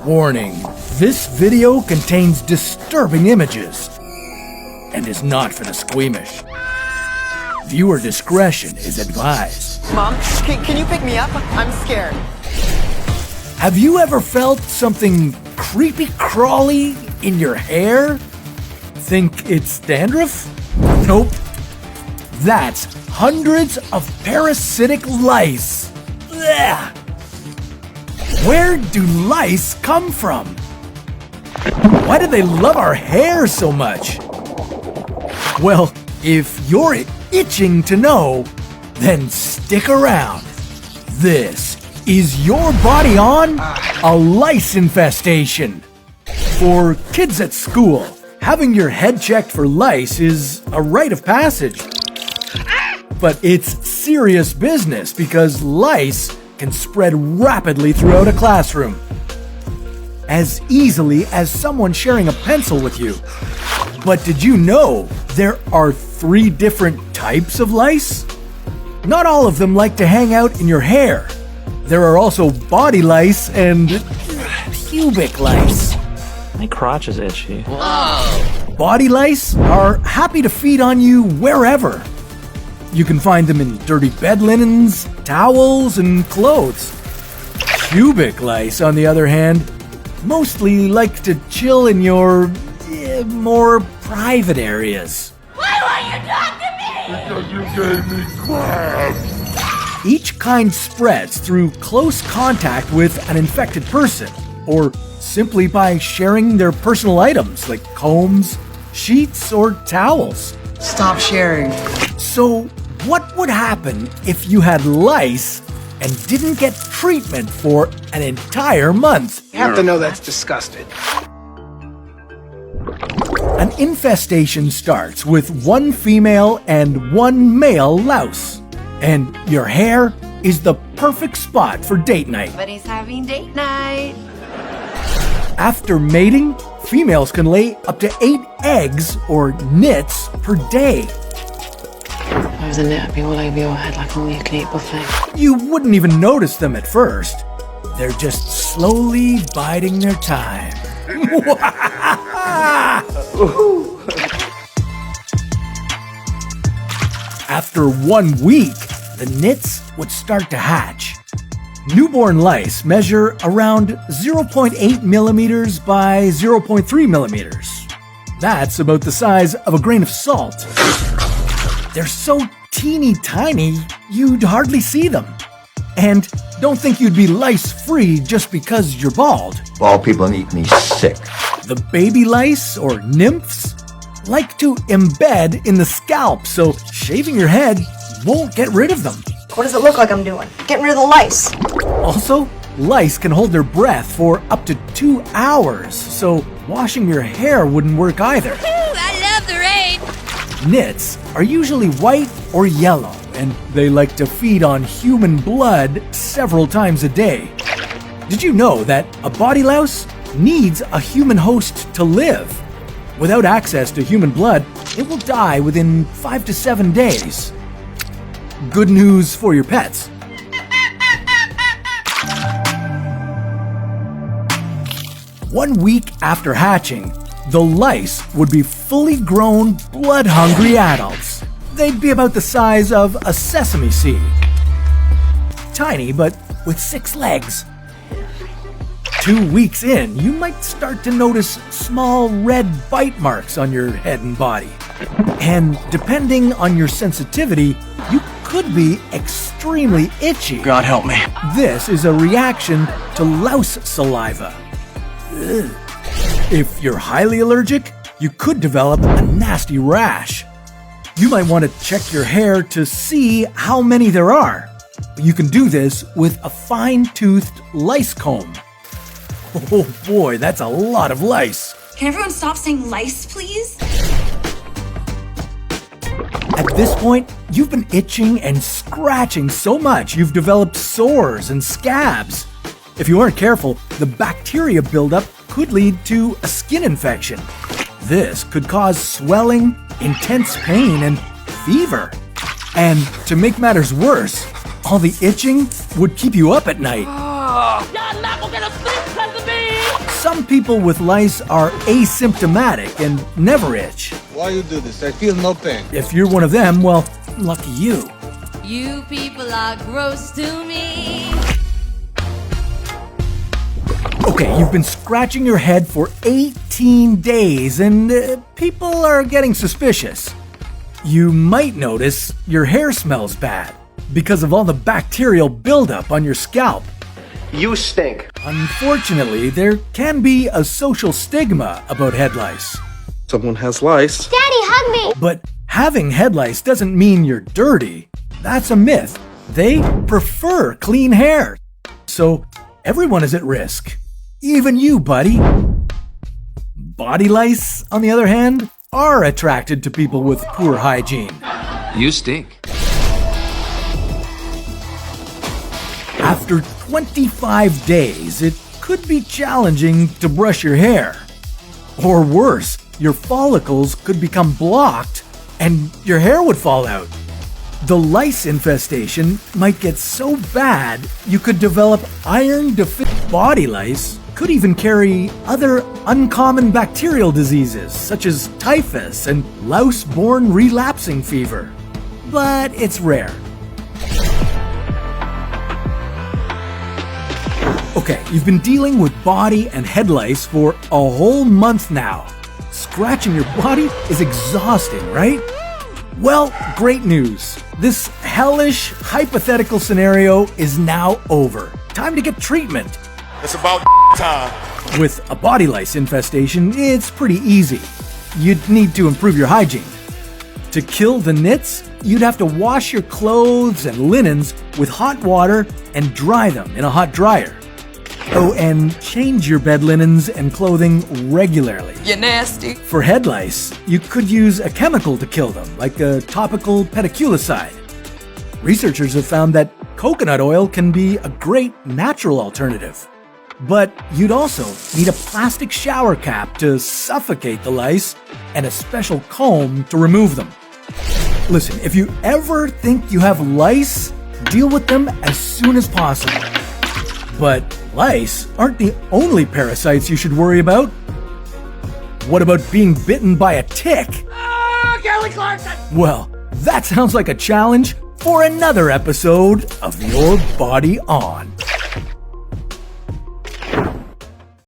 Warning, this video contains disturbing images and is not for the squeamish. Viewer discretion is advised. Mom, can you pick me up? I'm scared. Have you ever felt something creepy crawly in your hair? Think it's dandruff? Nope. That's hundreds of parasitic lice. Blech. Where do lice come from? Why do they love our hair so much? Well, if you're itching to know, then stick around. This is your body on a lice infestation. For kids at school, having your head checked for lice is a rite of passage. But it's serious business because lice can spread rapidly throughout a classroom. As easily as someone sharing a pencil with you. But did you know there are 3 different types of lice? Not all of them like to hang out in your hair. There are also body lice and pubic lice. My crotch is itchy. Whoa. Body lice are happy to feed on you wherever. You can find them in dirty bed linens, towels, and clothes. Pubic lice, on the other hand, mostly like to chill in your more private areas. Why won't you talk to me? Because you gave me crabs. Each kind spreads through close contact with an infected person, or simply by sharing their personal items like combs, sheets, or towels. Stop sharing. So, what would happen if you had lice and didn't get treatment for an entire month? You have to know that's disgusting. An infestation starts with 1 female and 1 male louse. And your hair is the perfect spot for date night. But he's having date night. After mating, females can lay up to 8 eggs or nits per day. If I was a nit, I'd be all over your head like an all-you-can-eat buffet. You wouldn't even notice them at first. They're just slowly biding their time. After 1 week, the nits would start to hatch. Newborn lice measure around 0.8 millimeters by 0.3 millimeters. That's about the size of a grain of salt. They're so teeny tiny, you'd hardly see them. And don't think you'd be lice-free just because you're bald. Bald people make me sick. The baby lice, or nymphs, like to embed in the scalp, so shaving your head won't get rid of them. What does it look like I'm doing? Getting rid of the lice. Also, lice can hold their breath for up to 2 hours, so washing your hair wouldn't work either. I love the rain. Nits are usually white or yellow, and they like to feed on human blood several times a day. Did you know that a body louse needs a human host to live? Without access to human blood, it will die within 5 to 7 days. Good news for your pets. One week after hatching, the lice would be fully grown, blood-hungry adults. They'd be about the size of a sesame seed. Tiny, but with 6 legs. 2 weeks in, you might start to notice small red bite marks on your head and body. And depending on your sensitivity, you could be extremely itchy. God help me. This is a reaction to louse saliva. Ugh. If you're highly allergic, you could develop a nasty rash. You might want to check your hair to see how many there are. You can do this with a fine-toothed lice comb. Oh boy, that's a lot of lice. Can everyone stop saying lice, please? At this point, you've been itching and scratching so much you've developed sores and scabs. If you aren't careful, the bacteria buildup could lead to a skin infection. This could cause swelling, intense pain, and fever. And to make matters worse, all the itching would keep you up at night. Y'all not gonna get a sleep because of me. Some people with lice are asymptomatic and never itch. Why you do this? I feel no pain. If you're one of them, well, lucky you. You people are gross to me. Okay, you've been scratching your head for 18 days and people are getting suspicious. You might notice your hair smells bad because of all the bacterial buildup on your scalp. You stink. Unfortunately, there can be a social stigma about head lice. Someone has lice. Daddy, hug me. But having head lice doesn't mean you're dirty. That's a myth. They prefer clean hair. So everyone is at risk. Even you, buddy. Body lice, on the other hand, are attracted to people with poor hygiene. You stink. After 25 days, it could be challenging to brush your hair. Or worse, your follicles could become blocked and your hair would fall out. The lice infestation might get so bad you could develop iron-deficient body lice, could even carry other uncommon bacterial diseases such as typhus and louse-borne relapsing fever. But it's rare. Okay, you've been dealing with body and head lice for a whole month now. Scratching your body is exhausting, right? Well, great news. This hellish, hypothetical scenario is now over. Time to get treatment. It's about time. With a body lice infestation, it's pretty easy. You'd need to improve your hygiene. To kill the nits, you'd have to wash your clothes and linens with hot water and dry them in a hot dryer. Oh, and change your bed linens and clothing regularly. You're nasty. For head lice, you could use a chemical to kill them, like a topical pediculicide. Researchers have found that coconut oil can be a great natural alternative. But you'd also need a plastic shower cap to suffocate the lice and a special comb to remove them. Listen, if you ever think you have lice, deal with them as soon as possible. But lice aren't the only parasites you should worry about. What about being bitten by a tick? Kelly Clarkson. Well, that sounds like a challenge for another episode of Your Body On.